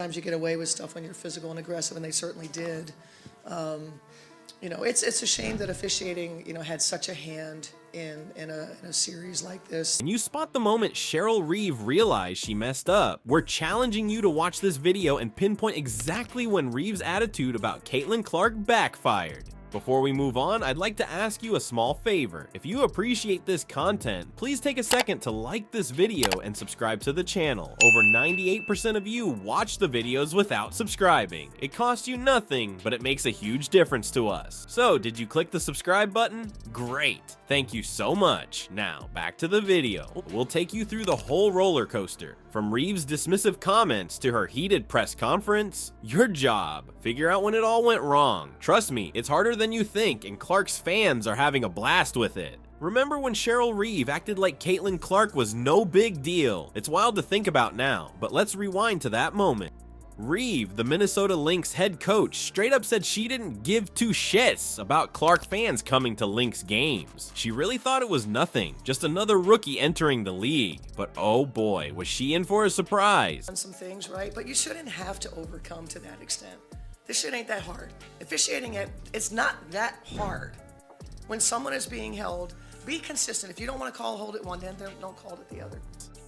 Sometimes you get away with stuff when you're physical and aggressive, and they certainly did. It's a shame that officiating, had such a hand in a series like this. And you spot the moment Cheryl Reeve realized she messed up. We're challenging you to watch this video and pinpoint exactly when Reeve's attitude about Caitlin Clark backfired. Before we move on, I'd like to ask you a small favor. If you appreciate this content, please take a second to like this video and subscribe to the channel. Over 98% of you watch the videos without subscribing. It costs you nothing, but it makes a huge difference to us. So, did you click the subscribe button? Great! Thank you so much. Now, back to the video. We'll take you through the whole roller coaster. From Reeve's dismissive comments to her heated press conference, your job. Figure out when it all went wrong. Trust me, it's harder than you think, and Clark's fans are having a blast with it. Remember when Cheryl Reeve acted like Caitlin Clark was no big deal? It's wild to think about now, but let's rewind to that moment. Reeve, the Minnesota Lynx head coach, straight up said she didn't give two shits about Clark fans coming to Lynx games. She really thought it was nothing, just another rookie entering the league. But oh boy, was she in for a surprise. Done some things right, but you shouldn't have to overcome to that extent. This shit ain't that hard. Officiating it's not that hard. When someone is being held, be consistent. If you don't want to hold it one end, then don't call it the other.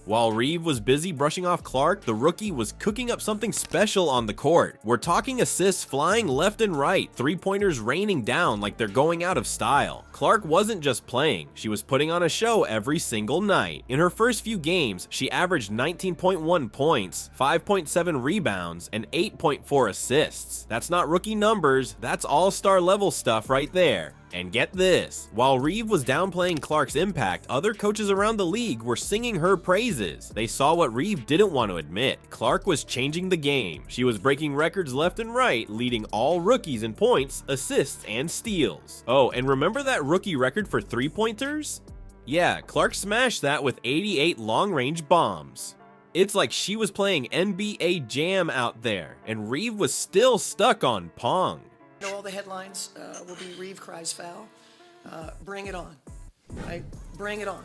While Reeve was busy brushing off Clark, the rookie was cooking up something special on the court. We're talking assists flying left and right, three-pointers raining down like they're going out of style. Clark wasn't just playing, she was putting on a show every single night. In her first few games, she averaged 19.1 points, 5.7 rebounds, and 8.4 assists. That's not rookie numbers, that's all-star level stuff right there. And get this, while Reeve was downplaying Clark's impact, other coaches around the league were singing her praises. They saw what Reeve didn't want to admit. Clark was changing the game. She was breaking records left and right, leading all rookies in points, assists, and steals. Oh, and remember that rookie record for three-pointers? Yeah, Clark smashed that with 88 long-range bombs. It's like she was playing NBA Jam out there, and Reeve was still stuck on Pong. All the headlines will be Reeve cries foul. Bring it on, right? Bring it on,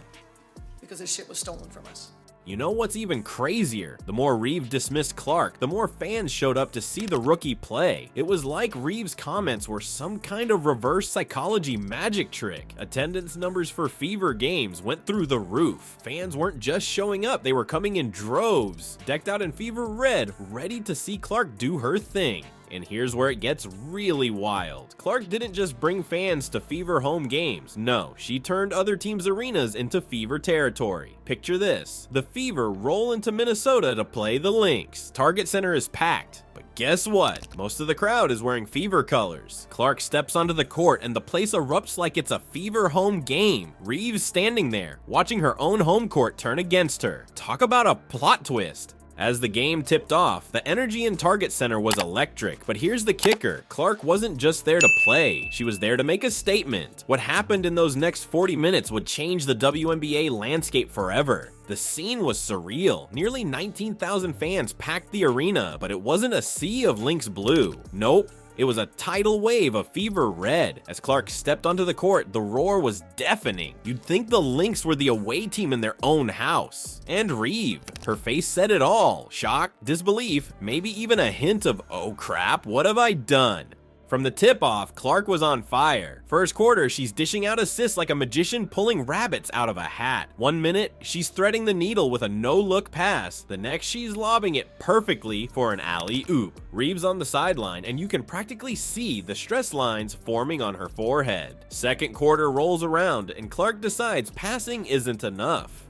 because this shit was stolen from us. You know what's even crazier? The more Reeve dismissed Clark, the more fans showed up to see the rookie play. It was like Reeve's comments were some kind of reverse psychology magic trick. Attendance numbers for Fever games went through the roof. Fans weren't just showing up, they were coming in droves, decked out in Fever red, ready to see Clark do her thing. And here's where it gets really wild. Clark didn't just bring fans to Fever home games. No, she turned other teams' arenas into Fever territory. Picture this. The Fever roll into Minnesota to play the Lynx. Target Center is packed. But guess what? Most of the crowd is wearing Fever colors. Clark steps onto the court and the place erupts like it's a Fever home game. Reeve's standing there, watching her own home court turn against her. Talk about a plot twist. As the game tipped off, the energy in Target Center was electric, but here's the kicker. Clark wasn't just there to play, she was there to make a statement. What happened in those next 40 minutes would change the WNBA landscape forever. The scene was surreal. Nearly 19,000 fans packed the arena, but it wasn't a sea of Lynx blue. Nope. It was a tidal wave of Fever red. As Clark stepped onto the court, the roar was deafening. You'd think the Lynx were the away team in their own house. And Reeve, her face said it all. Shock, disbelief, maybe even a hint of, oh crap, what have I done? From the tip-off, Clark was on fire. First quarter, she's dishing out assists like a magician pulling rabbits out of a hat. 1 minute, she's threading the needle with a no-look pass. The next, she's lobbing it perfectly for an alley-oop. Reeve's on the sideline, and you can practically see the stress lines forming on her forehead. Second quarter rolls around, and Clark decides passing isn't enough.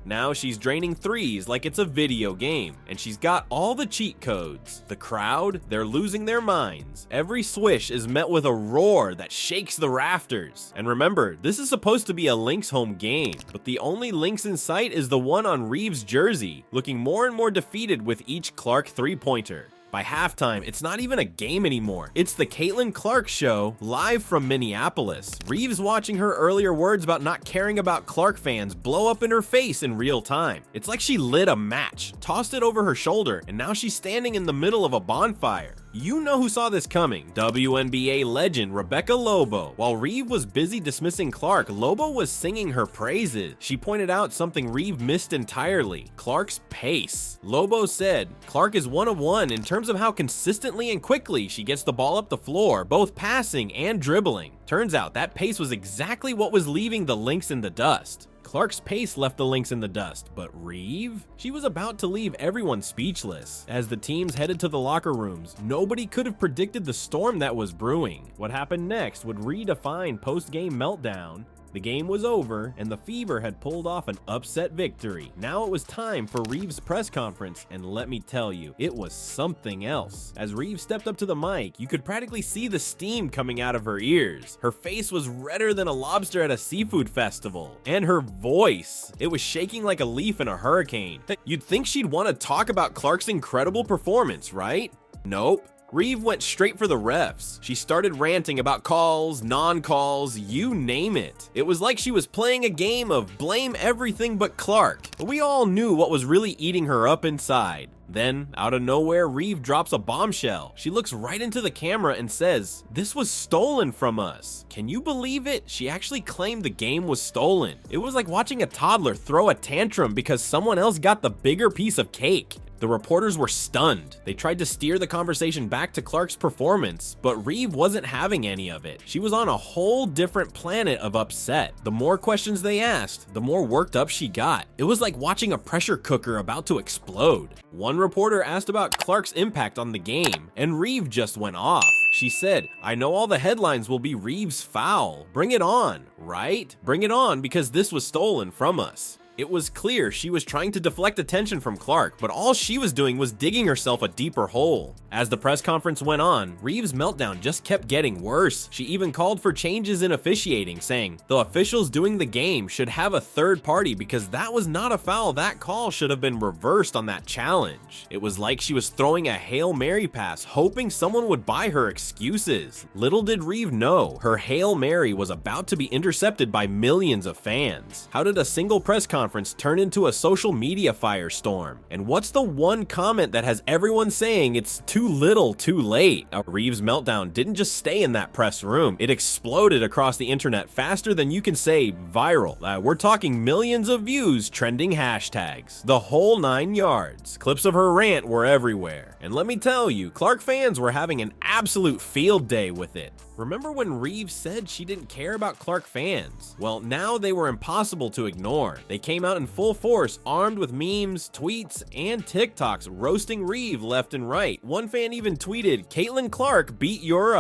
Now she's draining threes like it's a video game, and she's got all the cheat codes. The crowd, they're losing their minds. Every swish is met with a roar that shakes the rafters. And remember, this is supposed to be a Lynx home game, but the only Lynx in sight is the one on Reeve's jersey, looking more and more defeated with each Clark three-pointer. By halftime, it's not even a game anymore. It's the Caitlin Clark Show, live from Minneapolis. Reeve's watching her earlier words about not caring about Clark fans blow up in her face in real time. It's like she lit a match, tossed it over her shoulder, and now she's standing in the middle of a bonfire. You know who saw this coming? WNBA legend Rebecca Lobo. While Reeve was busy dismissing Clark, Lobo was singing her praises. She pointed out something Reeve missed entirely: Clark's pace. Lobo said, "Clark is one of one in terms of how consistently and quickly she gets the ball up the floor, both passing and dribbling." Turns out that pace was exactly what was leaving the Lynx in the dust. Clark's pace left the Lynx in the dust, but Reeve? She was about to leave everyone speechless. As the teams headed to the locker rooms, nobody could have predicted the storm that was brewing. What happened next would redefine post-game meltdown. The game was over, and the Fever had pulled off an upset victory. Now it was time for Reeve's press conference, and let me tell you, it was something else. As Reeve stepped up to the mic, you could practically see the steam coming out of her ears. Her face was redder than a lobster at a seafood festival. And her voice, it was shaking like a leaf in a hurricane. You'd think she'd want to talk about Clark's incredible performance, right? Nope. Reeve went straight for the refs. She started ranting about calls, non-calls, you name it. It was like she was playing a game of blame everything but Clark. But we all knew what was really eating her up inside. Then, out of nowhere, Reeve drops a bombshell. She looks right into the camera and says, "This was stolen from us." Can you believe it? She actually claimed the game was stolen. It was like watching a toddler throw a tantrum because someone else got the bigger piece of cake. The reporters were stunned. They tried to steer the conversation back to Clark's performance, but Reeve wasn't having any of it. She was on a whole different planet of upset. The more questions they asked, the more worked up she got. It was like watching a pressure cooker about to explode. One reporter asked about Clark's impact on the game, and Reeve just went off. She said, "I know all the headlines will be Reeve's foul. Bring it on, right? Bring it on because this was stolen from us." It was clear she was trying to deflect attention from Clark, but all she was doing was digging herself a deeper hole. As the press conference went on, Reeve's meltdown just kept getting worse. She even called for changes in officiating, saying, "The officials doing the game should have a third party because that was not a foul. That call should have been reversed on that challenge." It was like she was throwing a Hail Mary pass, hoping someone would buy her excuses. Little did Reeve know, her Hail Mary was about to be intercepted by millions of fans. How did a single press conference turn into a social media firestorm? And what's the one comment that has everyone saying it's too little, too late? Reeve's meltdown didn't just stay in that press room. It exploded across the internet faster than you can say viral. We're talking millions of views, trending hashtags, the whole 9 yards. Clips of her rant were everywhere. And let me tell you, Clark fans were having an absolute field day with it. Remember when Reeve said she didn't care about Clark fans? Well, now they were impossible to ignore. They came out in full force, armed with memes, tweets, and TikToks, roasting Reeve left and right. One fan even tweeted, "Caitlin Clark beat your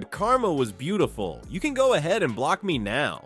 karma was beautiful. You can go ahead and block me now."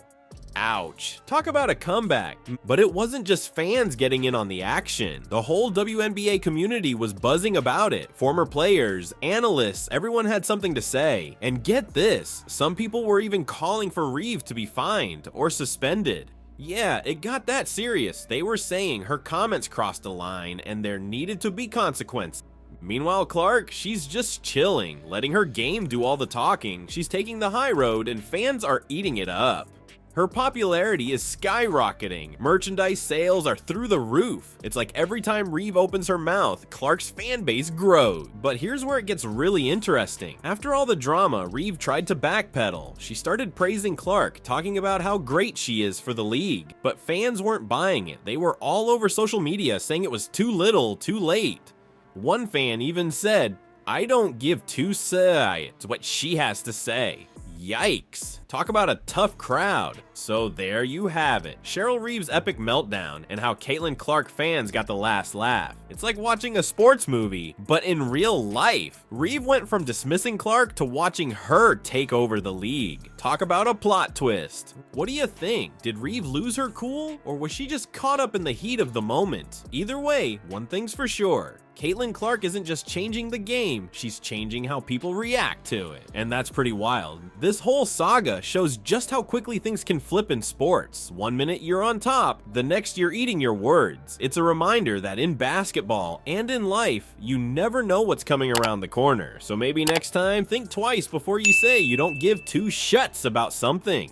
Ouch. Talk about a comeback. But it wasn't just fans getting in on the action. The whole WNBA community was buzzing about it. Former players, analysts, everyone had something to say. And get this, some people were even calling for Reeve to be fined or suspended. Yeah, it got that serious. They were saying her comments crossed a line and there needed to be consequences. Meanwhile, Clark, she's just chilling, letting her game do all the talking. She's taking the high road and fans are eating it up. Her popularity is skyrocketing. Merchandise sales are through the roof. It's like every time Reeve opens her mouth, Clark's fan base grows. But here's where it gets really interesting. After all the drama, Reeve tried to backpedal. She started praising Clark, talking about how great she is for the league. But fans weren't buying it. They were all over social media saying it was too little, too late. One fan even said, "I don't give two sides what she has to say." Yikes. Talk about a tough crowd. So there you have it. Cheryl Reeve's epic meltdown and how Caitlin Clark fans got the last laugh. It's like watching a sports movie, but in real life. Reeve went from dismissing Clark to watching her take over the league. Talk about a plot twist. What do you think? Did Reeve lose her cool, or was she just caught up in the heat of the moment? Either way, one thing's for sure. Caitlin Clark isn't just changing the game, she's changing how people react to it. And that's pretty wild. This whole saga shows just how quickly things can flip in sports. One minute you're on top, the next you're eating your words. It's a reminder that in basketball and in life, you never know what's coming around the corner. So maybe next time, think twice before you say you don't give two shuts about something.